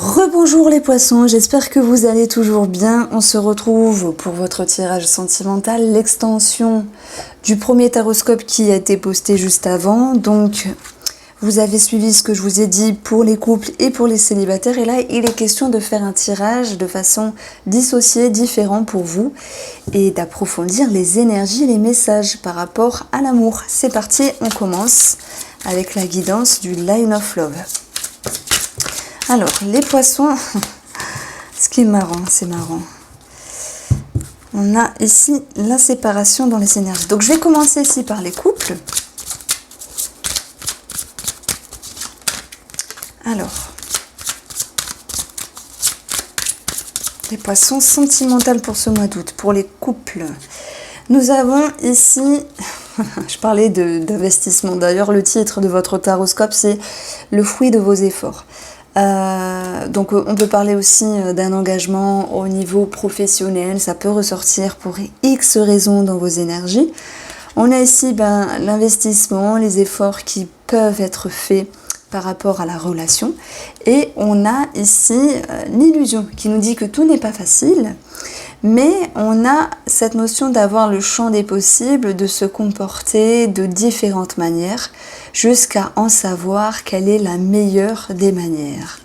Rebonjour les poissons, j'espère que vous allez toujours bien. On se retrouve pour votre tirage sentimental, l'extension du premier taroscope qui a été posté juste avant. Donc vous avez suivi ce que je vous ai dit pour les couples et pour les célibataires. Et là, il est question de faire un tirage de façon dissociée, différent pour vous et d'approfondir les énergies et les messages par rapport à l'amour. C'est parti, on commence avec la guidance du Line of Love. Alors, les poissons, ce qui est marrant, c'est marrant. On a ici la séparation dans les énergies. Donc, je vais commencer ici par les couples. Alors, les poissons sentimentales pour ce mois d'août, pour les couples. Nous avons ici, je parlais d'investissement. D'ailleurs, le titre de votre taroscope, c'est « Le fruit de vos efforts ». Donc on peut parler aussi d'un engagement au niveau professionnel, ça peut ressortir pour X raisons dans vos énergies. On a ici l'investissement, les efforts qui peuvent être faits par rapport à la relation. Et on a ici l'illusion qui nous dit que tout n'est pas facile, mais on a cette notion d'avoir le champ des possibles, de se comporter de différentes manières, jusqu'à en savoir quelle est la meilleure des manières.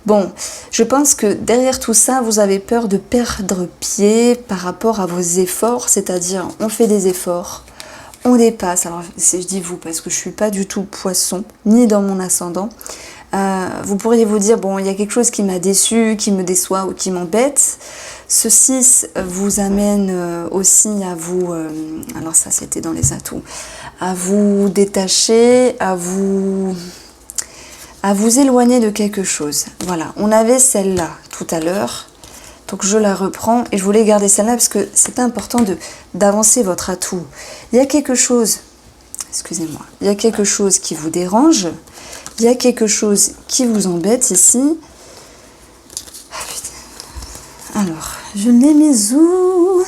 Bon, je pense que derrière tout ça, vous avez peur de perdre pied par rapport à vos efforts, c'est-à-dire on fait des efforts, on dépasse. Alors je dis vous parce que je ne suis pas du tout poisson, ni dans mon ascendant. Vous pourriez vous dire, bon, il y a quelque chose qui m'a déçu, qui me déçoit ou qui m'embête. Ce 6 vous amène aussi à vous, alors ça c'était dans les atouts, à vous détacher, à vous éloigner de quelque chose. Voilà, on avait celle-là tout à l'heure, donc je la reprends et je voulais garder celle-là parce que c'est important d'avancer votre atout. Il y a quelque chose, excusez-moi, il y a quelque chose qui vous dérange, il y a quelque chose qui vous embête ici. Alors, je l'ai mis où?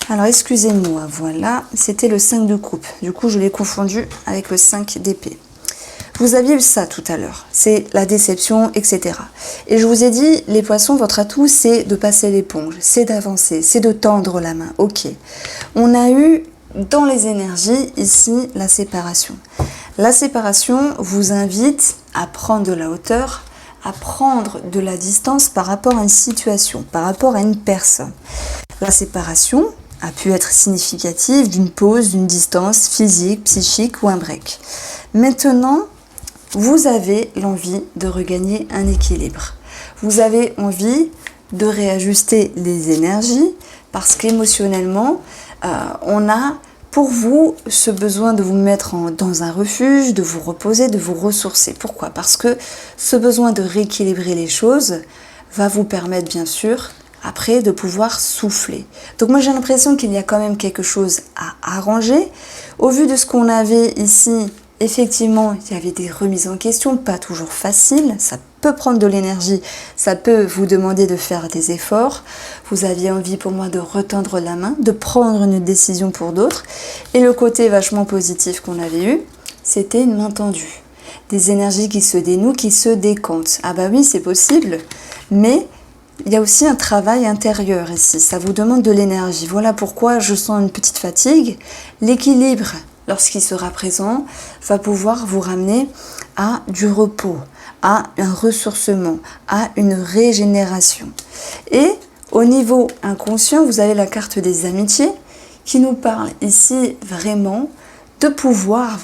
Alors, excusez-moi, voilà, c'était le 5 de coupe. Du coup, je l'ai confondu avec le 5 d'épée. Vous aviez eu ça tout à l'heure, c'est la déception, etc. Et je vous ai dit, les poissons, votre atout, c'est de passer l'éponge, c'est d'avancer, c'est de tendre la main. Ok. On a eu dans les énergies, ici, la séparation. La séparation vous invite à prendre de la hauteur, à prendre de la distance par rapport à une situation, par rapport à une personne. La séparation a pu être significative d'une pause, d'une distance physique, psychique ou un break. Maintenant, vous avez l'envie de regagner un équilibre. Vous avez envie de réajuster les énergies parce qu'émotionnellement, on a pour vous ce besoin de vous mettre dans un refuge, de vous reposer, de vous ressourcer. Pourquoi? Parce que ce besoin de rééquilibrer les choses va vous permettre bien sûr après de pouvoir souffler. Donc moi j'ai l'impression qu'il y a quand même quelque chose à arranger. Au vu de ce qu'on avait ici, effectivement il y avait des remises en question, pas toujours faciles, ça peut prendre de l'énergie, ça peut vous demander de faire des efforts. Vous aviez envie pour moi de retendre la main, de prendre une décision pour d'autres. Et le côté vachement positif qu'on avait eu, c'était une main tendue. Des énergies qui se dénouent, qui se décantent. Ah bah oui, c'est possible, mais il y a aussi un travail intérieur ici. Ça vous demande de l'énergie. Voilà pourquoi je sens une petite fatigue. L'équilibre, lorsqu'il sera présent, va pouvoir vous ramener à du repos, à un ressourcement, à une régénération. Et au niveau inconscient, vous avez la carte des amitiés qui nous parle ici vraiment de pouvoir,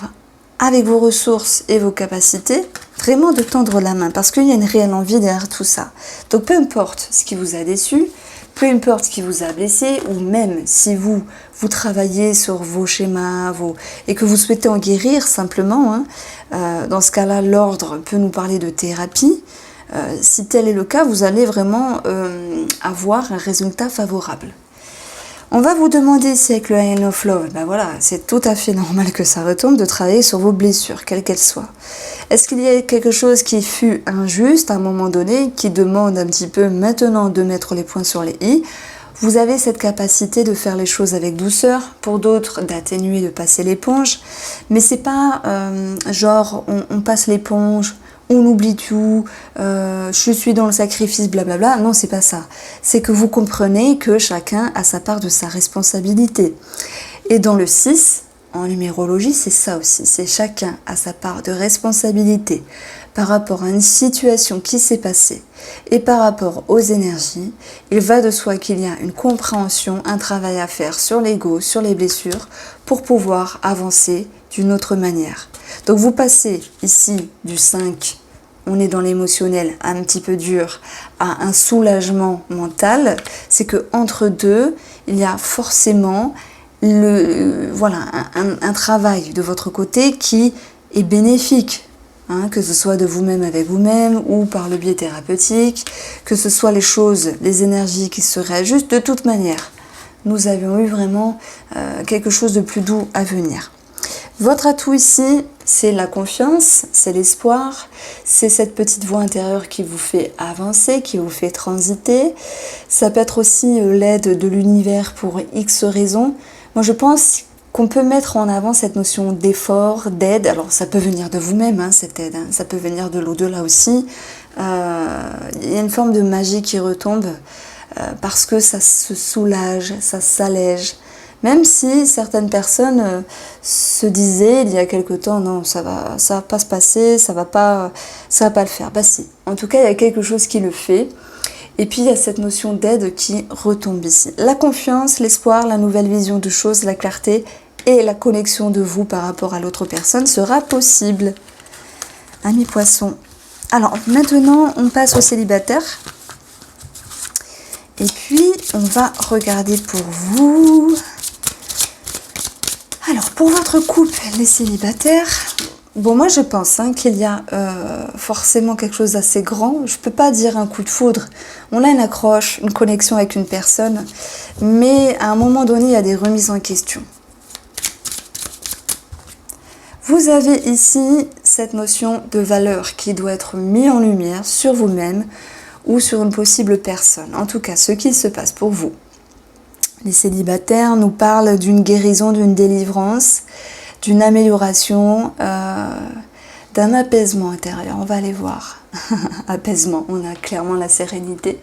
avec vos ressources et vos capacités, vraiment de tendre la main parce qu'il y a une réelle envie derrière tout ça. Donc peu importe ce qui vous a déçu, peu importe ce qui vous a blessé, ou même si vous travaillez sur vos schémas et que vous souhaitez en guérir simplement, dans ce cas-là, l'ordre peut nous parler de thérapie. Si tel est le cas, vous allez vraiment avoir un résultat favorable. On va vous demander ici avec le Line of Love, ben voilà, c'est tout à fait normal que ça retombe de travailler sur vos blessures, quelles qu'elles soient. Est-ce qu'il y a quelque chose qui fut injuste à un moment donné, qui demande un petit peu maintenant de mettre les points sur les i? Vous avez cette capacité de faire les choses avec douceur, pour d'autres d'atténuer, de passer l'éponge, mais c'est pas genre on passe l'éponge, on oublie tout, je suis dans le sacrifice, blablabla. Non, c'est pas ça. C'est que vous comprenez que chacun a sa part de sa responsabilité. Et dans le 6, en numérologie, c'est ça aussi. C'est chacun a sa part de responsabilité par rapport à une situation qui s'est passée et par rapport aux énergies. Il va de soi qu'il y a une compréhension, un travail à faire sur l'ego, sur les blessures pour pouvoir avancer d'une autre manière. Donc vous passez ici du 5, on est dans l'émotionnel un petit peu dur, à un soulagement mental. C'est que entre deux, il y a forcément un travail de votre côté qui est bénéfique. Que ce soit de vous-même avec vous-même ou par le biais thérapeutique, que ce soit les choses, les énergies qui se réajustent, de toute manière, nous avions eu vraiment quelque chose de plus doux à venir. Votre atout ici, c'est la confiance, c'est l'espoir, c'est cette petite voix intérieure qui vous fait avancer, qui vous fait transiter. Ça peut être aussi l'aide de l'univers pour X raisons. Moi, je pense qu'on peut mettre en avant cette notion d'effort, d'aide. Alors ça peut venir de vous-même, cette aide, ça peut venir de l'au-delà aussi. Il y a une forme de magie qui retombe parce que ça se soulage, ça s'allège. Même si certaines personnes se disaient il y a quelque temps, non, ça va pas se passer, ça va pas le faire. Bah si, en tout cas il y a quelque chose qui le fait. Et puis il y a cette notion d'aide qui retombe ici. La confiance, l'espoir, la nouvelle vision de choses, la clarté et la connexion de vous par rapport à l'autre personne sera possible. Amis poissons. Alors maintenant, on passe aux célibataires. Et puis, on va regarder pour vous. Alors, pour votre couple, les célibataires, bon, moi je pense qu'il y a forcément quelque chose d'assez grand. Je ne peux pas dire un coup de foudre. On a une accroche, une connexion avec une personne, mais à un moment donné, il y a des remises en question. Vous avez ici cette notion de valeur qui doit être mise en lumière sur vous-même ou sur une possible personne. En tout cas, ce qu'il se passe pour vous. Les célibataires nous parlent d'une guérison, d'une délivrance, d'une amélioration, d'un apaisement intérieur. On va aller voir. Apaisement, on a clairement la sérénité.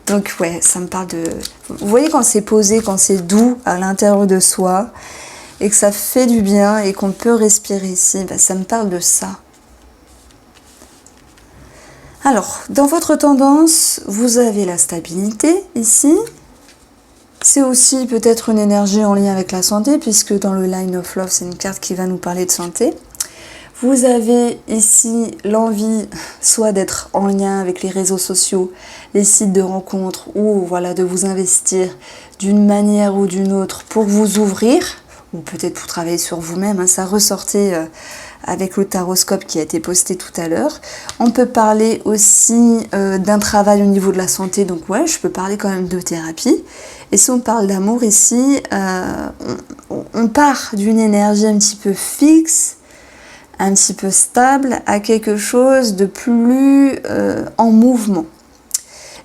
Donc ouais, ça me parle de... Vous voyez quand c'est posé, quand c'est doux à l'intérieur de soi et que ça fait du bien et qu'on peut respirer ici, ça me parle de ça. Alors, dans votre tendance, vous avez la stabilité ici. C'est aussi peut-être une énergie en lien avec la santé, puisque dans le Line of Love, c'est une carte qui va nous parler de santé. Vous avez ici l'envie soit d'être en lien avec les réseaux sociaux, les sites de rencontres, ou voilà, de vous investir d'une manière ou d'une autre pour vous ouvrir, ou peut-être pour travailler sur vous-même. Ça ressortait avec le taroscope qui a été posté tout à l'heure. On peut parler aussi d'un travail au niveau de la santé, donc ouais, je peux parler quand même de thérapie. Et si on parle d'amour ici, on part d'une énergie un petit peu fixe, un petit peu stable, à quelque chose de plus en mouvement.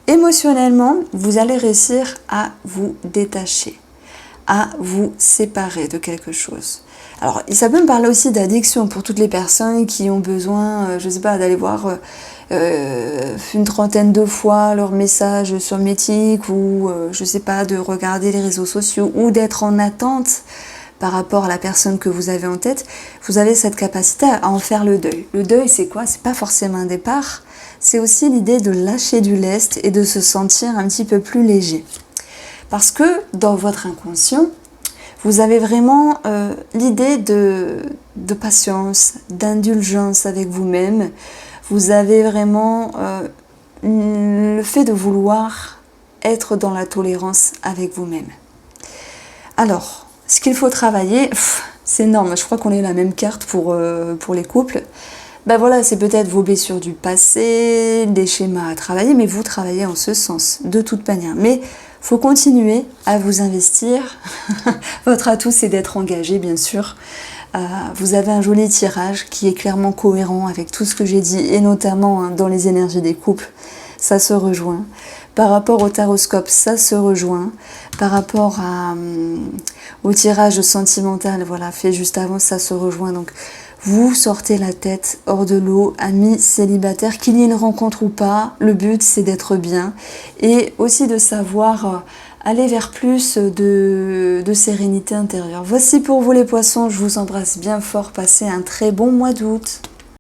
Émotionnellement, vous allez réussir à vous détacher, à vous séparer de quelque chose. Alors, ça peut me parler aussi d'addiction pour toutes les personnes qui ont besoin, je ne sais pas, d'aller voir une trentaine de fois leurs messages sur Métique ou, je ne sais pas, de regarder les réseaux sociaux ou d'être en attente par rapport à la personne que vous avez en tête. Vous avez cette capacité à en faire le deuil. Le deuil, c'est quoi? C'est pas forcément un départ, c'est aussi l'idée de lâcher du lest et de se sentir un petit peu plus léger. Parce que dans votre inconscient, vous avez vraiment l'idée de patience, d'indulgence avec vous-même. Vous avez vraiment le fait de vouloir être dans la tolérance avec vous-même. Alors, ce qu'il faut travailler, c'est énorme. Je crois qu'on est la même carte pour les couples. Ben voilà, c'est peut-être vos blessures du passé, des schémas à travailler, mais vous travaillez en ce sens, de toute manière. Mais faut continuer à vous investir. Votre atout, c'est d'être engagé, bien sûr. Vous avez un joli tirage qui est clairement cohérent avec tout ce que j'ai dit, et notamment dans les énergies des couples, ça se rejoint. Par rapport au taroscope, ça se rejoint. Par rapport au tirage sentimental, voilà, fait juste avant, ça se rejoint. Donc, vous sortez la tête hors de l'eau, amis célibataires, qu'il y ait une rencontre ou pas, le but c'est d'être bien et aussi de savoir aller vers plus de sérénité intérieure. Voici pour vous les poissons, je vous embrasse bien fort, passez un très bon mois d'août.